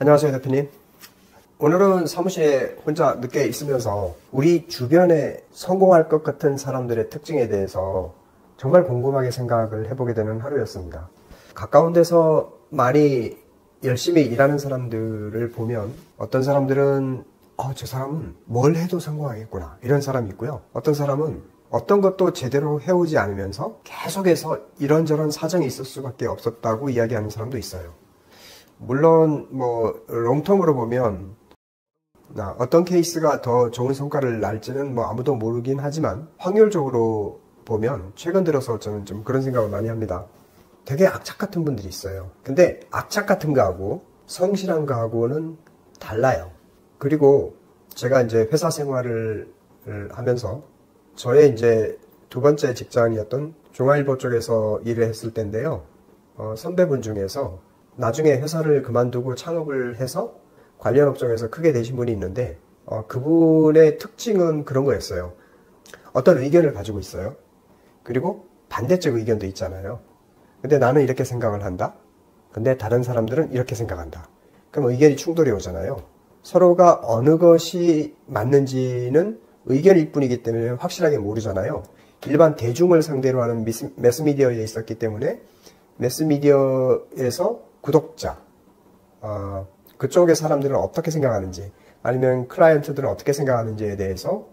안녕하세요, 대표님. 오늘은 사무실에 혼자 늦게 있으면서 우리 주변에 성공할 것 같은 사람들의 특징에 대해서 정말 궁금하게 생각을 해보게 되는 하루였습니다. 가까운 데서 많이 열심히 일하는 사람들을 보면 어떤 사람들은 저 사람은 뭘 해도 성공하겠구나 이런 사람이 있고요. 어떤 사람은 어떤 것도 제대로 해오지 않으면서 계속해서 이런저런 사정이 있을 수밖에 없었다고 이야기하는 사람도 있어요. 물론 롱텀으로 보면 어떤 케이스가 더 좋은 성과를 날지는 아무도 모르긴 하지만 확률적으로 보면 최근 들어서 저는 좀 그런 생각을 많이 합니다. 되게 악착 같은 분들이 있어요. 근데 악착 같은 거하고 성실한 거하고는 달라요. 그리고 제가 이제 회사 생활을 하면서 저의 이제 두 번째 직장이었던 중앙일보 쪽에서 일을 했을 때인데요. 선배분 중에서 나중에 회사를 그만두고 창업을 해서 관련 업종에서 크게 되신 분이 있는데 그분의 특징은 그런 거였어요. 어떤 의견을 가지고 있어요. 그리고 반대쪽 의견도 있잖아요. 근데 나는 이렇게 생각을 한다. 근데 다른 사람들은 이렇게 생각한다. 그럼 의견이 충돌이 오잖아요. 서로가 어느 것이 맞는지는 의견일 뿐이기 때문에 확실하게 모르잖아요. 일반 대중을 상대로 하는 매스미디어에 있었기 때문에 매스미디어에서 구독자, 그쪽의 사람들은 어떻게 생각하는지 아니면 클라이언트들은 어떻게 생각하는지에 대해서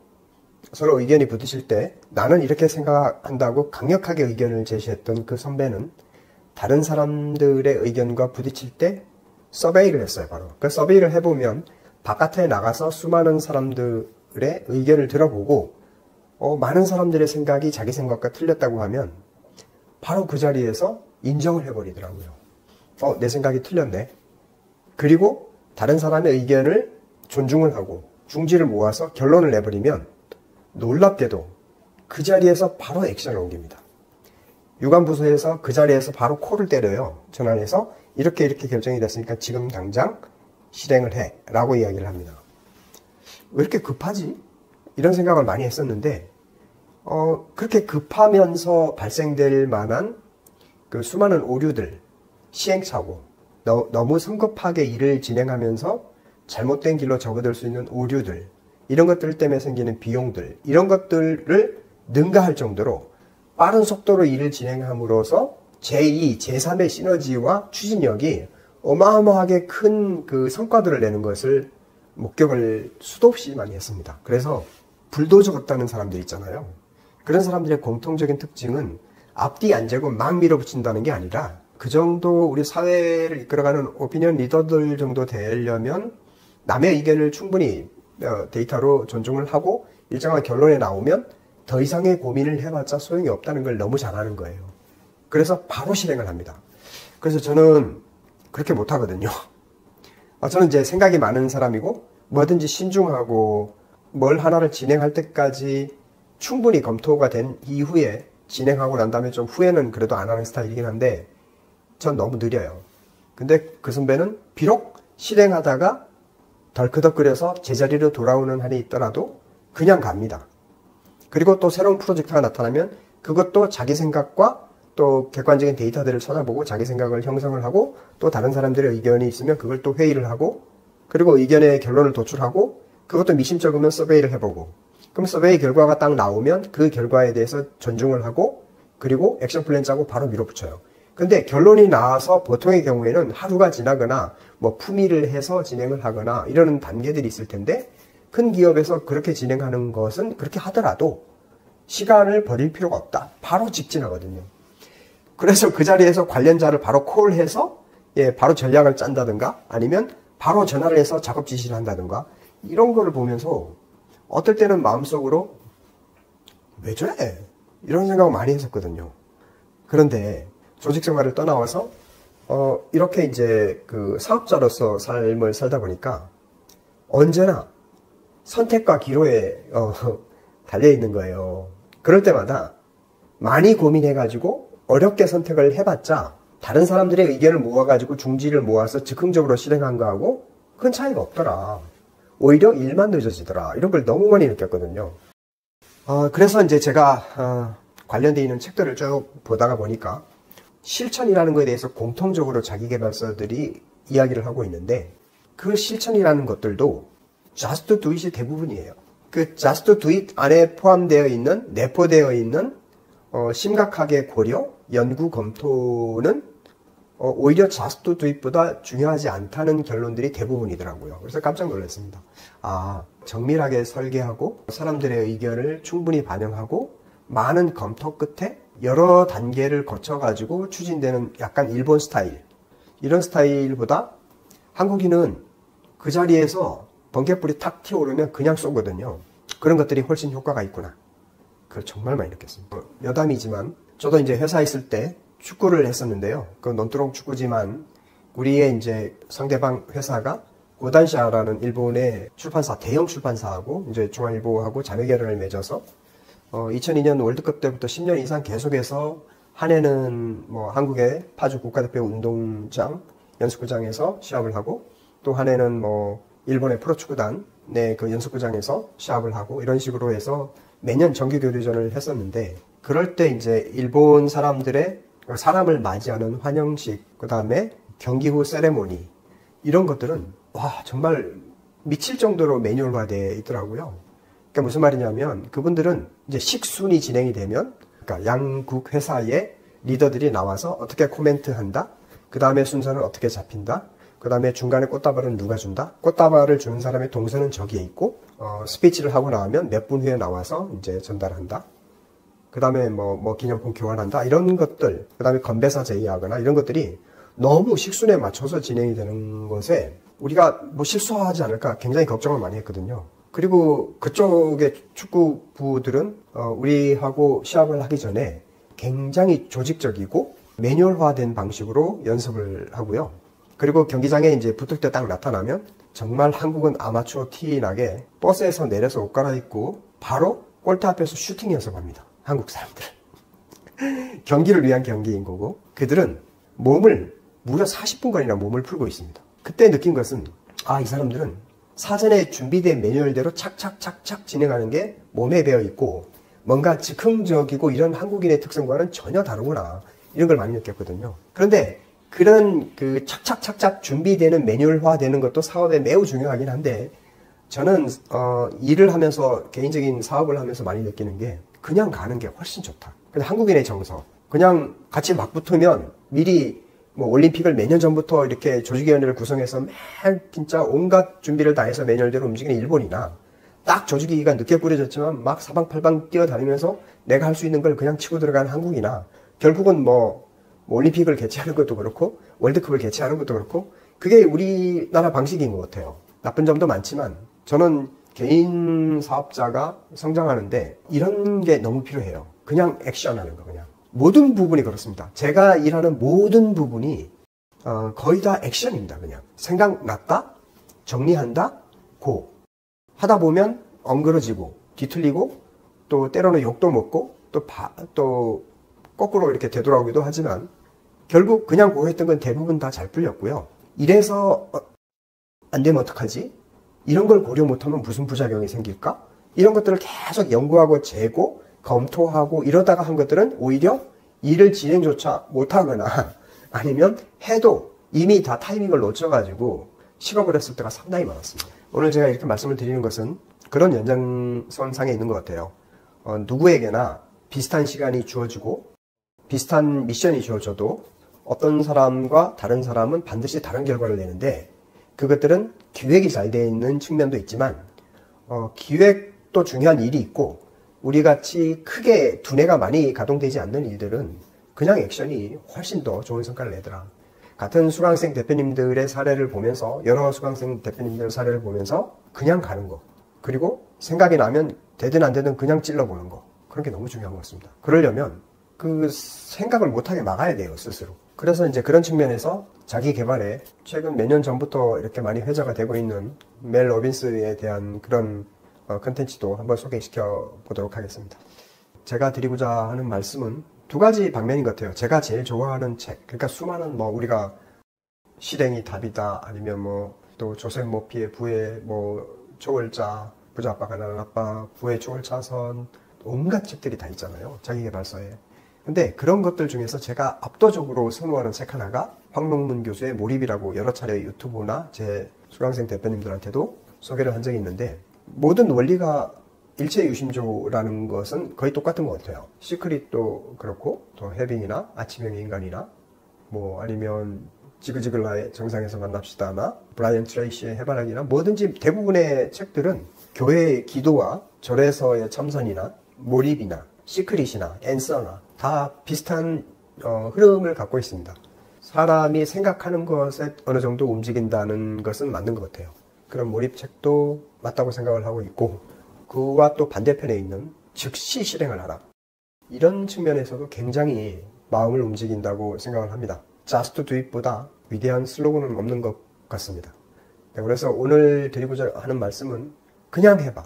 서로 의견이 부딪힐 때 나는 이렇게 생각한다고 강력하게 의견을 제시했던 그 선배는 다른 사람들의 의견과 부딪힐 때 서베이를 했어요. 바로 그 서베이를 해보면 바깥에 나가서 수많은 사람들의 의견을 들어보고 많은 사람들의 생각이 자기 생각과 틀렸다고 하면 바로 그 자리에서 인정을 해버리더라고요. 내 생각이 틀렸네. 그리고 다른 사람의 의견을 존중을 하고 중지를 모아서 결론을 내버리면 놀랍게도 그 자리에서 바로 액션을 옮깁니다. 유관부서에서 그 자리에서 바로 콜을 때려요. 전화해서 이렇게 결정이 됐으니까 지금 당장 실행을 해 라고 이야기를 합니다. 왜 이렇게 급하지? 이런 생각을 많이 했었는데 그렇게 급하면서 발생될 만한 그 수많은 오류들, 시행착오, 너무 성급하게 일을 진행하면서 잘못된 길로 접어들 수 있는 오류들, 이런 것들 때문에 생기는 비용들, 이런 것들을 능가할 정도로 빠른 속도로 일을 진행함으로써 제2, 제3의 시너지와 추진력이 어마어마하게 큰 그 성과들을 내는 것을 목격을 수도 없이 많이 했습니다. 그래서 불도저 같다는 사람들 있잖아요. 그런 사람들의 공통적인 특징은 앞뒤 안 재고 막 밀어붙인다는 게 아니라 그 정도 우리 사회를 이끌어가는 오피니언 리더들 정도 되려면 남의 의견을 충분히 데이터로 존중을 하고 일정한 결론에 나오면 더 이상의 고민을 해봤자 소용이 없다는 걸 너무 잘 아는 거예요. 그래서 바로 실행을 합니다. 그래서 저는 그렇게 못하거든요. 저는 이제 생각이 많은 사람이고 뭐든지 신중하고 뭘 하나를 진행할 때까지 충분히 검토가 된 이후에 진행하고 난 다음에 좀 후회는 그래도 안 하는 스타일이긴 한데 전 너무 느려요. 근데 그 선배는 비록 실행하다가 덜크덕거려서 제자리로 돌아오는 한이 있더라도 그냥 갑니다. 그리고 또 새로운 프로젝트가 나타나면 그것도 자기 생각과 또 객관적인 데이터들을 찾아보고 자기 생각을 형성을 하고 또 다른 사람들의 의견이 있으면 그걸 또 회의를 하고 그리고 의견의 결론을 도출하고 그것도 미심쩍으면 서베이를 해보고 그럼 서베이 결과가 딱 나오면 그 결과에 대해서 존중을 하고 그리고 액션 플랜 짜고 바로 밀어붙여요. 근데 결론이 나와서 보통의 경우에는 하루가 지나거나 품위를 해서 진행을 하거나 이러는 단계들이 있을 텐데 큰 기업에서 그렇게 진행하는 것은 그렇게 하더라도 시간을 버릴 필요가 없다. 바로 직진하거든요. 그래서 그 자리에서 관련자를 바로 콜해서 바로 전략을 짠다든가 아니면 바로 전화를 해서 작업 지시를 한다든가 이런 거를 보면서 어떨 때는 마음속으로 왜 저래? 이런 생각을 많이 했었거든요. 그런데 조직 생활을 떠나와서 이렇게 이제 그 사업자로서 삶을 살다 보니까 언제나 선택과 기로에 달려 있는 거예요. 그럴 때마다 많이 고민해가지고 어렵게 선택을 해봤자 다른 사람들의 의견을 모아가지고 중지를 모아서 즉흥적으로 실행한 거하고 큰 차이가 없더라. 오히려 일만 늦어지더라. 이런 걸 너무 많이 느꼈거든요. 그래서 이제 제가 관련되어 있는 책들을 쭉 보다가 보니까 실천이라는 거에 대해서 공통적으로 자기계발서들이 이야기를 하고 있는데 그 실천이라는 것들도 just do it이 대부분이에요. 그 just do it 안에 포함되어 있는, 내포되어 있는 심각하게 고려, 연구, 검토는 오히려 just do it보다 중요하지 않다는 결론들이 대부분이더라고요. 그래서 깜짝 놀랐습니다. 아, 정밀하게 설계하고 사람들의 의견을 충분히 반영하고 많은 검토 끝에 여러 단계를 거쳐가지고 추진되는 약간 일본 스타일, 이런 스타일보다 한국인은 그 자리에서 번개불이 탁 튀어오르면 그냥 쏘거든요. 그런 것들이 훨씬 효과가 있구나. 그걸 정말 많이 느꼈습니다. 여담이지만 저도 이제 회사에 있을 때 축구를 했었는데요. 그 논두렁 축구지만 우리의 이제 상대방 회사가 고단샤라는 일본의 출판사, 대형 출판사하고 이제 중앙일보하고 자매결연을 맺어서 2002년 월드컵 때부터 10년 이상 계속해서 한 해는 뭐 한국의 파주 국가대표 운동장 연습구장에서 시합을 하고 또 한 해는 뭐 일본의 프로축구단의 그 연습구장에서 시합을 하고 이런 식으로 해서 매년 정기교류전을 했었는데 그럴 때 이제 일본 사람들의 사람을 맞이하는 환영식, 그 다음에 경기 후 세레모니 이런 것들은 와 정말 미칠 정도로 매뉴얼화되어 있더라고요. 그러니까 무슨 말이냐면 그분들은 이제 식순이 진행이 되면 그러니까 양국 회사의 리더들이 나와서 어떻게 코멘트한다. 그 다음에 순서는 어떻게 잡힌다. 그 다음에 중간에 꽃다발은 누가 준다. 꽃다발을 주는 사람의 동선은 저기에 있고 스피치를 하고 나오면 몇 분 후에 나와서 이제 전달한다. 그 다음에 뭐 기념품 교환한다. 이런 것들. 그 다음에 건배사 제의하거나 이런 것들이 너무 식순에 맞춰서 진행이 되는 것에 우리가 뭐 실수하지 않을까 굉장히 걱정을 많이 했거든요. 그리고 그쪽의 축구부들은 우리하고 시합을 하기 전에 굉장히 조직적이고 매뉴얼화된 방식으로 연습을 하고요. 그리고 경기장에 이제 붙을 때 딱 나타나면 정말 한국은 아마추어 티 나게 버스에서 내려서 옷 갈아입고 바로 골대 앞에서 슈팅 연습합니다. 한국 사람들은. 경기를 위한 경기인 거고 그들은 몸을 무려 40분간이나 몸을 풀고 있습니다. 그때 느낀 것은 이 사람들은 사전에 준비된 매뉴얼대로 착착착착 진행하는 게 몸에 배어 있고 뭔가 즉흥적이고 이런 한국인의 특성과는 전혀 다르구나. 이런 걸 많이 느꼈거든요. 그런데 그런 그 착착착착 준비되는 매뉴얼화 되는 것도 사업에 매우 중요하긴 한데 저는 일을 하면서 개인적인 사업을 하면서 많이 느끼는 게 그냥 가는 게 훨씬 좋다. 그냥 한국인의 정서. 그냥 같이 막 붙으면 미리 뭐 올림픽을 몇 년 전부터 이렇게 조직위원회를 구성해서 맨 진짜 온갖 준비를 다 해서 매뉴얼대로 움직이는 일본이나 딱 조직위가 늦게 꾸려졌지만 막 사방팔방 뛰어다니면서 내가 할 수 있는 걸 그냥 치고 들어가는 한국이나 결국은 뭐 올림픽을 개최하는 것도 그렇고 월드컵을 개최하는 것도 그렇고 그게 우리나라 방식인 것 같아요. 나쁜 점도 많지만 저는 개인 사업자가 성장하는데 이런 게 너무 필요해요. 그냥 액션하는 거 그냥. 모든 부분이 그렇습니다. 제가 일하는 모든 부분이 거의 다 액션입니다. 그냥 생각났다, 정리한다, 고 하다 보면 엉그러지고 뒤틀리고 또 때로는 욕도 먹고 또 거꾸로 이렇게 되돌아오기도 하지만 결국 그냥 고 했던 건 대부분 다 잘 풀렸고요. 이래서 안 되면 어떡하지? 이런 걸 고려 못하면 무슨 부작용이 생길까? 이런 것들을 계속 연구하고 재고 검토하고 이러다가 한 것들은 오히려 일을 진행조차 못하거나 아니면 해도 이미 다 타이밍을 놓쳐가지고 식어버렸을 때가 상당히 많았습니다. 오늘 제가 이렇게 말씀을 드리는 것은 그런 연장선상에 있는 것 같아요. 누구에게나 비슷한 시간이 주어지고 비슷한 미션이 주어져도 어떤 사람과 다른 사람은 반드시 다른 결과를 내는데 그것들은 기획이 잘 되어 있는 측면도 있지만 기획도 중요한 일이 있고 우리 같이 크게 두뇌가 많이 가동되지 않는 일들은 그냥 액션이 훨씬 더 좋은 성과를 내더라. 같은 수강생 대표님들의 사례를 보면서 여러 수강생 대표님들 사례를 보면서 그냥 가는 거 그리고 생각이 나면 되든 안 되든 그냥 찔러보는 거 그런 게 너무 중요한 것 같습니다. 그러려면 그 생각을 못하게 막아야 돼요 스스로. 그래서 이제 그런 측면에서 자기 개발에 최근 몇 년 전부터 이렇게 많이 회자가 되고 있는 멜 로빈스에 대한 그런 컨텐츠도 한번 소개시켜 보도록 하겠습니다. 제가 드리고자 하는 말씀은 두 가지 방면인 것 같아요. 제가 제일 좋아하는 책, 그러니까 수많은 뭐 우리가 실행이 답이다 아니면 뭐 또 조셉 모피의 부의 뭐 초월자, 부자 아빠 가난한 아빠, 부의 초월차선 온갖 책들이 다 있잖아요. 자기개발서에. 근데 그런 것들 중에서 제가 압도적으로 선호하는 책 하나가 황동문 교수의 몰입이라고 여러 차례 유튜브나 제 수강생 대표님들한테도 소개를 한 적이 있는데, 모든 원리가 일체유심조라는 것은 거의 똑같은 것 같아요. 시크릿도 그렇고, 또 해빙이나 아침형 인간이나, 뭐 아니면 지그지글라의 정상에서 만납시다나, 브라이언 트레이시의 해바라기나, 뭐든지 대부분의 책들은 교회의 기도와 절에서의 참선이나 몰입이나 시크릿이나 앤서나 다 비슷한 흐름을 갖고 있습니다. 사람이 생각하는 것에 어느 정도 움직인다는 것은 맞는 것 같아요. 그런 몰입책도 맞다고 생각을 하고 있고, 그와 또 반대편에 있는 즉시 실행을 하라, 이런 측면에서도 굉장히 마음을 움직인다고 생각을 합니다. Just do it보다 위대한 슬로건은 없는 것 같습니다. 그래서 오늘 드리고자 하는 말씀은 그냥 해봐.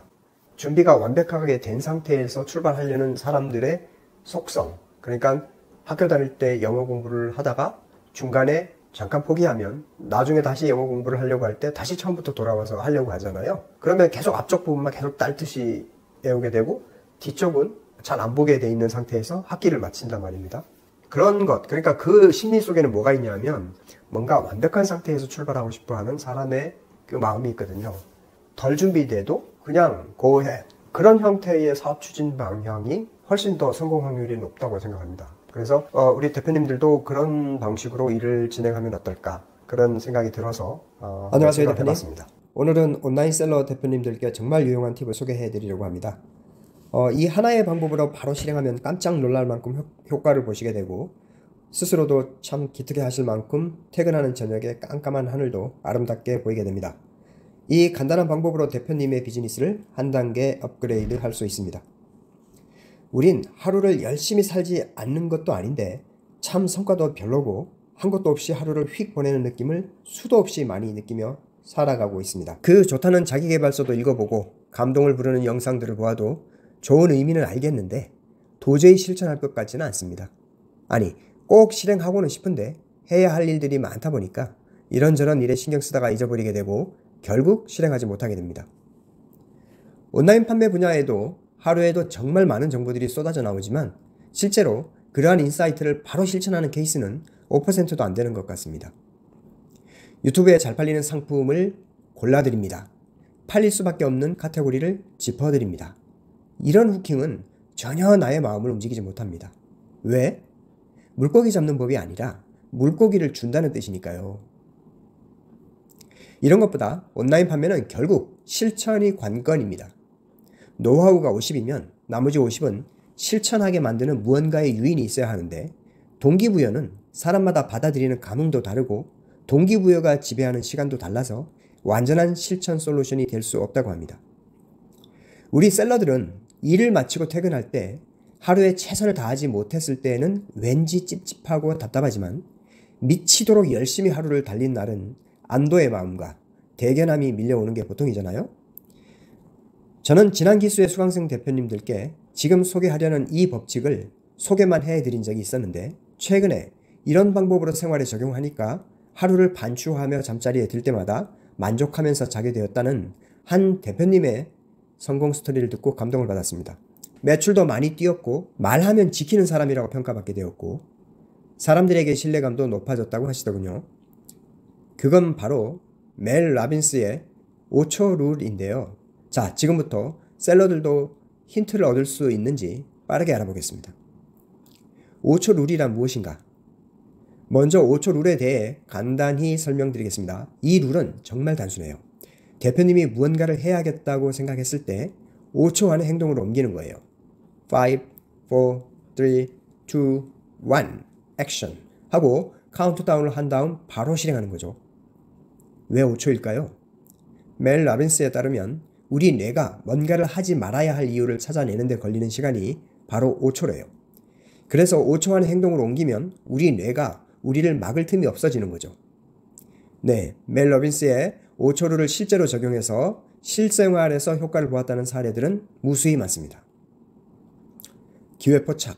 준비가 완벽하게 된 상태에서 출발하려는 사람들의 속성, 그러니까 학교 다닐 때 영어 공부를 하다가 중간에 잠깐 포기하면 나중에 다시 영어 공부를 하려고 할 때 다시 처음부터 돌아와서 하려고 하잖아요. 그러면 계속 앞쪽 부분만 계속 딸듯이 외우게 되고 뒤쪽은 잘 안 보게 돼 있는 상태에서 학기를 마친단 말입니다. 그런 것, 그러니까 그 심리 속에는 뭐가 있냐면 뭔가 완벽한 상태에서 출발하고 싶어 하는 사람의 그 마음이 있거든요. 덜 준비돼도 그냥 고해, 그런 형태의 사업 추진 방향이 훨씬 더 성공 확률이 높다고 생각합니다. 그래서 우리 대표님들도 그런 방식으로 일을 진행하면 어떨까, 그런 생각이 들어서 안녕하세요, 대표님. 오늘은 온라인 셀러 대표님들께 정말 유용한 팁을 소개해 드리려고 합니다. 이 하나의 방법으로 바로 실행하면 깜짝 놀랄 만큼 효과를 보시게 되고, 스스로도 참 기특해 하실 만큼 퇴근하는 저녁에 깜깜한 하늘도 아름답게 보이게 됩니다. 이 간단한 방법으로 대표님의 비즈니스를 한 단계 업그레이드 할 수 있습니다. 우린 하루를 열심히 살지 않는 것도 아닌데 참 성과도 별로고 한 것도 없이 하루를 휙 보내는 느낌을 수도 없이 많이 느끼며 살아가고 있습니다. 그 좋다는 자기계발서도 읽어보고 감동을 부르는 영상들을 보아도 좋은 의미는 알겠는데 도저히 실천할 것 같지는 않습니다. 아니, 꼭 실행하고는 싶은데 해야 할 일들이 많다 보니까 이런저런 일에 신경 쓰다가 잊어버리게 되고 결국 실행하지 못하게 됩니다. 온라인 판매 분야에도 하루에도 정말 많은 정보들이 쏟아져 나오지만 실제로 그러한 인사이트를 바로 실천하는 케이스는 5%도 안 되는 것 같습니다. 유튜브에 잘 팔리는 상품을 골라드립니다. 팔릴 수밖에 없는 카테고리를 짚어드립니다. 이런 후킹은 전혀 나의 마음을 움직이지 못합니다. 왜? 물고기 잡는 법이 아니라 물고기를 준다는 뜻이니까요. 이런 것보다 온라인 판매는 결국 실천이 관건입니다. 노하우가 50이면 나머지 50은 실천하게 만드는 무언가의 유인이 있어야 하는데, 동기부여는 사람마다 받아들이는 감흥도 다르고 동기부여가 지배하는 시간도 달라서 완전한 실천 솔루션이 될 수 없다고 합니다. 우리 셀러들은 일을 마치고 퇴근할 때 하루에 최선을 다하지 못했을 때에는 왠지 찝찝하고 답답하지만 미치도록 열심히 하루를 달린 날은 안도의 마음과 대견함이 밀려오는 게 보통이잖아요. 저는 지난 기수의 수강생 대표님들께 지금 소개하려는 이 법칙을 소개만 해드린 적이 있었는데, 최근에 이런 방법으로 생활에 적용하니까 하루를 반추하며 잠자리에 들 때마다 만족하면서 자게 되었다는 한 대표님의 성공 스토리를 듣고 감동을 받았습니다. 매출도 많이 뛰었고 말하면 지키는 사람이라고 평가받게 되었고 사람들에게 신뢰감도 높아졌다고 하시더군요. 그건 바로 멜 라빈스의 5초 룰인데요. 자, 지금부터 셀러들도 힌트를 얻을 수 있는지 빠르게 알아보겠습니다. 5초 룰이란 무엇인가? 먼저 5초 룰에 대해 간단히 설명드리겠습니다. 이 룰은 정말 단순해요. 대표님이 무언가를 해야겠다고 생각했을 때 5초 안에 행동으로 옮기는 거예요. 5, 4, 3, 2, 1, 액션 하고 카운트다운을 한 다음 바로 실행하는 거죠. 왜 5초일까요? 멜 라빈스에 따르면 우리 뇌가 뭔가를 하지 말아야 할 이유를 찾아내는 데 걸리는 시간이 바로 5초래요. 그래서 5초 안에 행동으로 옮기면 우리 뇌가 우리를 막을 틈이 없어지는 거죠. 네, 멜 라빈스의 5초 룰을 실제로 적용해서 실생활에서 효과를 보았다는 사례들은 무수히 많습니다. 기회 포착.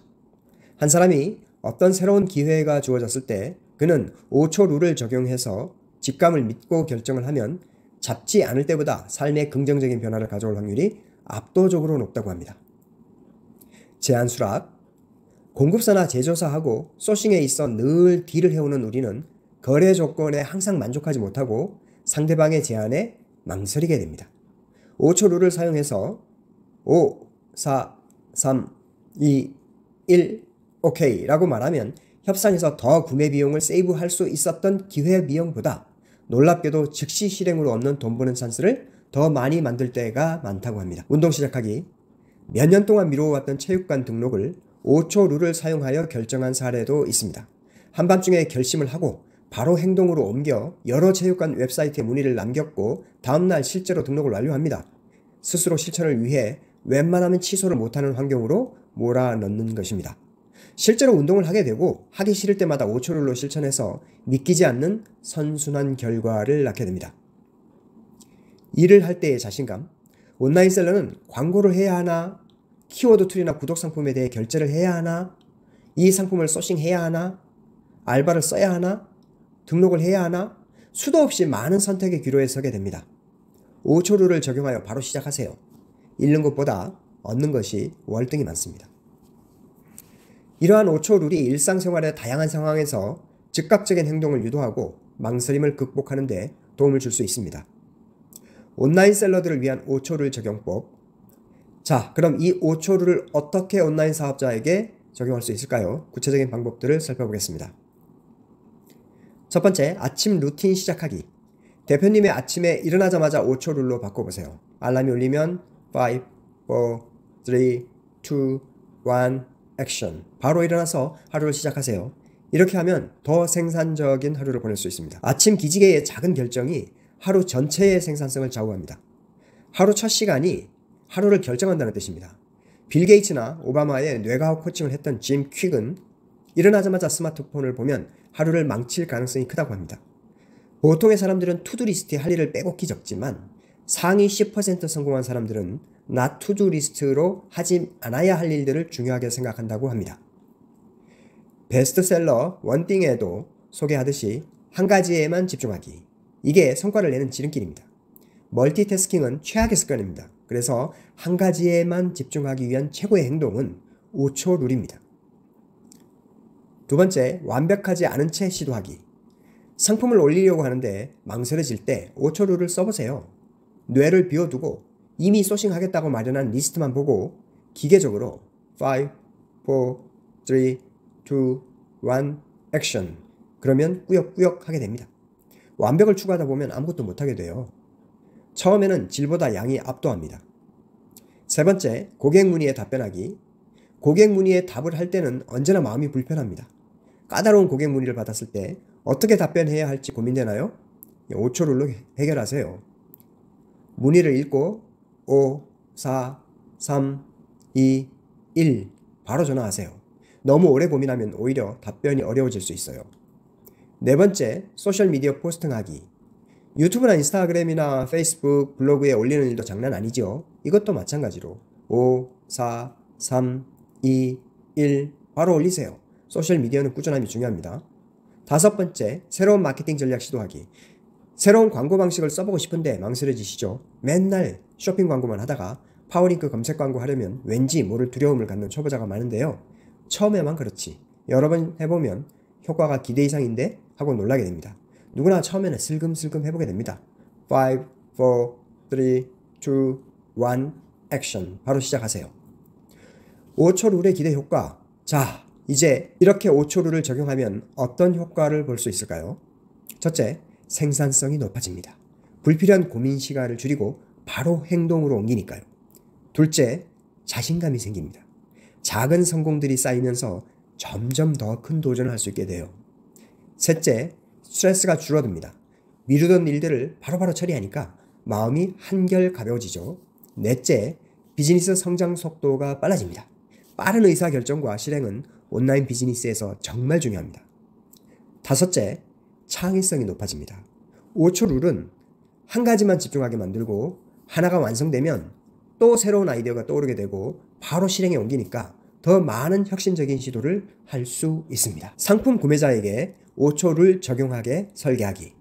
한 사람이 어떤 새로운 기회가 주어졌을 때 그는 5초 룰을 적용해서 직감을 믿고 결정을 하면 잡지 않을 때보다 삶에 긍정적인 변화를 가져올 확률이 압도적으로 높다고 합니다. 제한 수락. 공급사나 제조사하고 소싱에 있어 늘 딜을 해오는 우리는 거래 조건에 항상 만족하지 못하고 상대방의 제안에 망설이게 됩니다. 5초 룰을 사용해서 5, 4, 3, 2, 1, 오케이 라고 말하면 협상에서 더 구매 비용을 세이브할 수 있었던 기회 비용보다 놀랍게도 즉시 실행으로 얻는 돈 버는 찬스를 더 많이 만들 때가 많다고 합니다. 운동 시작하기. 몇 년 동안 미뤄왔던 체육관 등록을 5초 룰을 사용하여 결정한 사례도 있습니다. 한밤중에 결심을 하고 바로 행동으로 옮겨 여러 체육관 웹사이트에 문의를 남겼고 다음날 실제로 등록을 완료합니다. 스스로 실천을 위해 웬만하면 취소를 못하는 환경으로 몰아넣는 것입니다. 실제로 운동을 하게 되고 하기 싫을 때마다 5초 룰로 실천해서 믿기지 않는 선순환 결과를 낳게 됩니다. 일을 할 때의 자신감. 온라인 셀러는 광고를 해야 하나, 키워드 툴이나 구독 상품에 대해 결제를 해야 하나, 이 상품을 소싱해야 하나, 알바를 써야 하나, 등록을 해야 하나, 수도 없이 많은 선택의 기로에 서게 됩니다. 5초 룰을 적용하여 바로 시작하세요. 잃는 것보다 얻는 것이 월등히 많습니다. 이러한 5초 룰이 일상생활의 다양한 상황에서 즉각적인 행동을 유도하고 망설임을 극복하는 데 도움을 줄 수 있습니다. 온라인 셀러들을 위한 5초 룰 적용법. 자, 그럼 이 5초 룰을 어떻게 온라인 사업자에게 적용할 수 있을까요? 구체적인 방법들을 살펴보겠습니다. 첫 번째, 아침 루틴 시작하기. 대표님의 아침에 일어나자마자 5초 룰로 바꿔보세요. 알람이 울리면 5, 4, 3, 2, 1, 액션. 바로 일어나서 하루를 시작하세요. 이렇게 하면 더 생산적인 하루를 보낼 수 있습니다. 아침 기지개의 작은 결정이 하루 전체의 생산성을 좌우합니다. 하루 첫 시간이 하루를 결정한다는 뜻입니다. 빌 게이츠나 오바마의 뇌과학 코칭을 했던 짐 퀵은 일어나자마자 스마트폰을 보면 하루를 망칠 가능성이 크다고 합니다. 보통의 사람들은 투두 리스트에 할 일을 빼곡히 적지만 상위 10% 성공한 사람들은 not to do 리스트로 하지 않아야 할 일들을 중요하게 생각한다고 합니다. 베스트셀러 원띵에도 소개하듯이 한 가지에만 집중하기. 이게 성과를 내는 지름길입니다. 멀티태스킹은 최악의 습관입니다. 그래서 한 가지에만 집중하기 위한 최고의 행동은 5초 룰입니다. 두 번째, 완벽하지 않은 채 시도하기. 상품을 올리려고 하는데 망설여질 때 5초 룰을 써보세요. 뇌를 비워두고 이미 소싱하겠다고 마련한 리스트만 보고 기계적으로 5, 4, 3, 2, 1, 액션. 그러면 꾸역꾸역 하게 됩니다. 완벽을 추구하다 보면 아무것도 못하게 돼요. 처음에는 질보다 양이 압도합니다. 세 번째, 고객 문의에 답변하기. 고객 문의에 답을 할 때는 언제나 마음이 불편합니다. 까다로운 고객 문의를 받았을 때 어떻게 답변해야 할지 고민되나요? 5초 룰로 해결하세요. 문의를 읽고 5, 4, 3, 2, 1 바로 전화하세요. 너무 오래 고민하면 오히려 답변이 어려워질 수 있어요. 네 번째, 소셜미디어 포스팅하기. 유튜브나 인스타그램이나 페이스북, 블로그에 올리는 일도 장난 아니죠. 이것도 마찬가지로 5, 4, 3, 2, 1 바로 올리세요. 소셜미디어는 꾸준함이 중요합니다. 다섯 번째, 새로운 마케팅 전략 시도하기. 새로운 광고 방식을 써보고 싶은데 망설여지시죠? 맨날 쇼핑 광고만 하다가 파워링크 검색 광고 하려면 왠지 모를 두려움을 갖는 초보자가 많은데요. 처음에만 그렇지 여러 번 해보면 효과가 기대 이상인데 하고 놀라게 됩니다. 누구나 처음에는 슬금슬금 해보게 됩니다. 5, 4, 3, 2, 1, 액션. 바로 시작하세요. 5초 룰의 기대 효과. 자, 이제 이렇게 5초 룰을 적용하면 어떤 효과를 볼 수 있을까요? 첫째, 생산성이 높아집니다. 불필요한 고민 시간을 줄이고 바로 행동으로 옮기니까요. 둘째, 자신감이 생깁니다. 작은 성공들이 쌓이면서 점점 더 큰 도전을 할 수 있게 돼요. 셋째, 스트레스가 줄어듭니다. 미루던 일들을 바로바로 처리하니까 마음이 한결 가벼워지죠. 넷째, 비즈니스 성장 속도가 빨라집니다. 빠른 의사결정과 실행은 온라인 비즈니스에서 정말 중요합니다. 다섯째, 창의성이 높아집니다. 5초 룰은 한 가지만 집중하게 만들고 하나가 완성되면 또 새로운 아이디어가 떠오르게 되고 바로 실행에 옮기니까 더 많은 혁신적인 시도를 할 수 있습니다. 상품 구매자에게 5초 룰 적용하게 설계하기.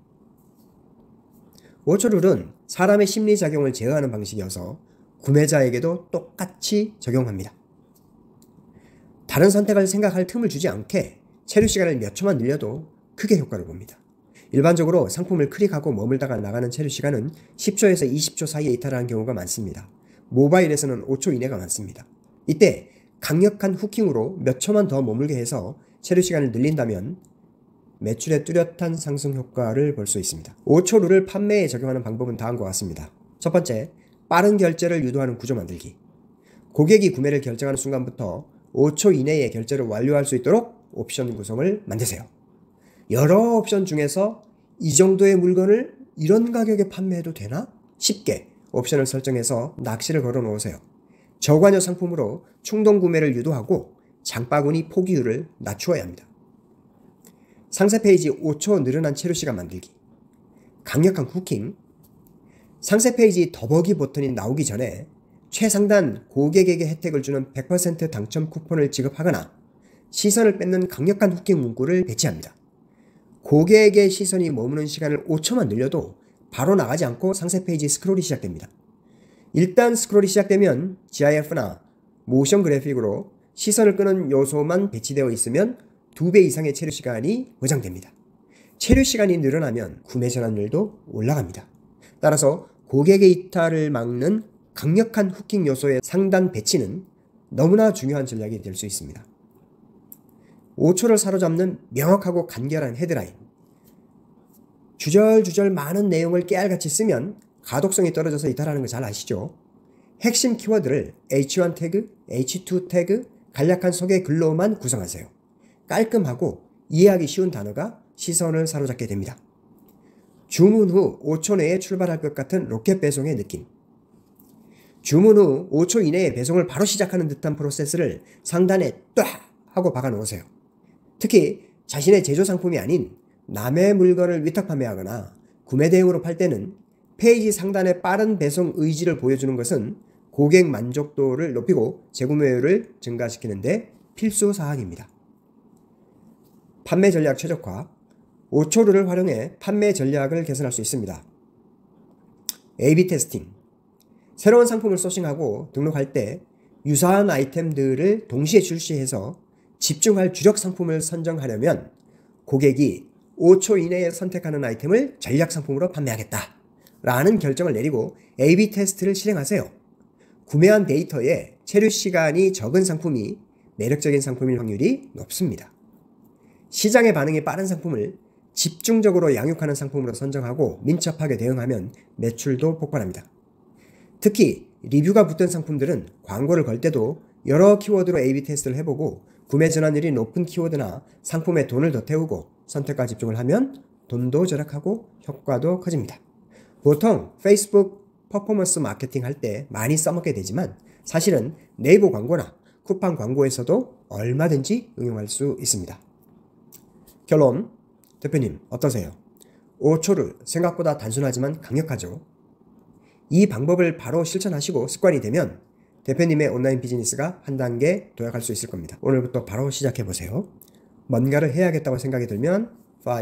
5초 룰은 사람의 심리작용을 제어하는 방식이어서 구매자에게도 똑같이 적용합니다. 다른 선택을 생각할 틈을 주지 않게 체류 시간을 몇 초만 늘려도 크게 효과를 봅니다. 일반적으로 상품을 클릭하고 머물다가 나가는 체류 시간은 10초에서 20초 사이에 이탈하는 경우가 많습니다. 모바일에서는 5초 이내가 많습니다. 이때 강력한 후킹으로 몇 초만 더 머물게 해서 체류 시간을 늘린다면 매출의 뚜렷한 상승 효과를 볼 수 있습니다. 5초 룰을 판매에 적용하는 방법은 다음과 같습니다. 첫 번째, 빠른 결제를 유도하는 구조 만들기. 고객이 구매를 결정하는 순간부터 5초 이내에 결제를 완료할 수 있도록 옵션 구성을 만드세요. 여러 옵션 중에서 이 정도의 물건을 이런 가격에 판매해도 되나? 쉽게 옵션을 설정해서 낚시를 걸어 놓으세요. 저관여 상품으로 충동 구매를 유도하고 장바구니 포기율을 낮추어야 합니다. 상세 페이지 5초 늘어난 체류 시간 만들기. 강력한 후킹. 상세 페이지 더보기 버튼이 나오기 전에 최상단 고객에게 혜택을 주는 100% 당첨 쿠폰을 지급하거나 시선을 뺏는 강력한 후킹 문구를 배치합니다. 고객의 시선이 머무는 시간을 5초만 늘려도 바로 나가지 않고 상세 페이지 스크롤이 시작됩니다. 일단 스크롤이 시작되면 GIF나 모션 그래픽으로 시선을 끄는 요소만 배치되어 있으면 2배 이상의 체류 시간이 보장됩니다. 체류 시간이 늘어나면 구매 전환율도 올라갑니다. 따라서 고객의 이탈을 막는 강력한 후킹 요소의 상단 배치는 너무나 중요한 전략이 될 수 있습니다. 5초를 사로잡는 명확하고 간결한 헤드라인. 주절주절 많은 내용을 깨알같이 쓰면 가독성이 떨어져서 이탈하는 거 잘 아시죠? 핵심 키워드를 H1 태그, H2 태그, 간략한 소개 글로만 구성하세요. 깔끔하고 이해하기 쉬운 단어가 시선을 사로잡게 됩니다. 주문 후 5초 내에 출발할 것 같은 로켓 배송의 느낌. 주문 후 5초 이내에 배송을 바로 시작하는 듯한 프로세스를 상단에 딱 하고 박아 놓으세요. 특히 자신의 제조 상품이 아닌 남의 물건을 위탁 판매하거나 구매 대행으로 팔 때는 페이지 상단의 빠른 배송 의지를 보여주는 것은 고객 만족도를 높이고 재구매율을 증가시키는데 필수 사항입니다. 판매 전략 최적화. 5초 룰을 활용해 판매 전략을 개선할 수 있습니다. A/B 테스팅. 새로운 상품을 소싱하고 등록할 때 유사한 아이템들을 동시에 출시해서 집중할 주력 상품을 선정하려면 고객이 5초 이내에 선택하는 아이템을 전략 상품으로 판매하겠다 라는 결정을 내리고 A/B 테스트를 실행하세요. 구매한 데이터에 체류 시간이 적은 상품이 매력적인 상품일 확률이 높습니다. 시장의 반응이 빠른 상품을 집중적으로 양육하는 상품으로 선정하고 민첩하게 대응하면 매출도 폭발합니다. 특히 리뷰가 붙은 상품들은 광고를 걸 때도 여러 키워드로 A/B 테스트를 해보고 구매 전환율이 높은 키워드나 상품에 돈을 더 태우고 선택과 집중을 하면 돈도 절약하고 효과도 커집니다. 보통 페이스북 퍼포먼스 마케팅 할 때 많이 써먹게 되지만 사실은 네이버 광고나 쿠팡 광고에서도 얼마든지 응용할 수 있습니다. 결론, 대표님 어떠세요? 5초를 생각보다 단순하지만 강력하죠. 이 방법을 바로 실천하시고 습관이 되면 대표님의 온라인 비즈니스가 한 단계 도약할 수 있을 겁니다. 오늘부터 바로 시작해보세요. 뭔가를 해야겠다고 생각이 들면 5, 4,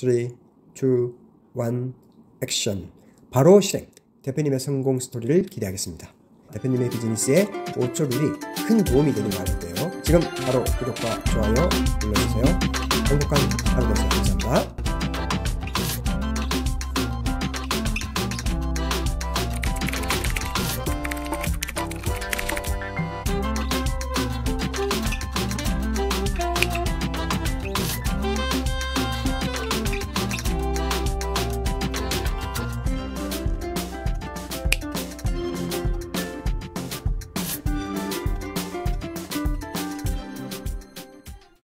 3, 2, 1, 액션. 바로 실행. 대표님의 성공 스토리를 기대하겠습니다. 대표님의 비즈니스에 5초 룰이 큰 도움이 되는 거 알았대요. 지금 바로 구독과 좋아요 눌러주세요. 행복한 하루 되세요. 감사합니다.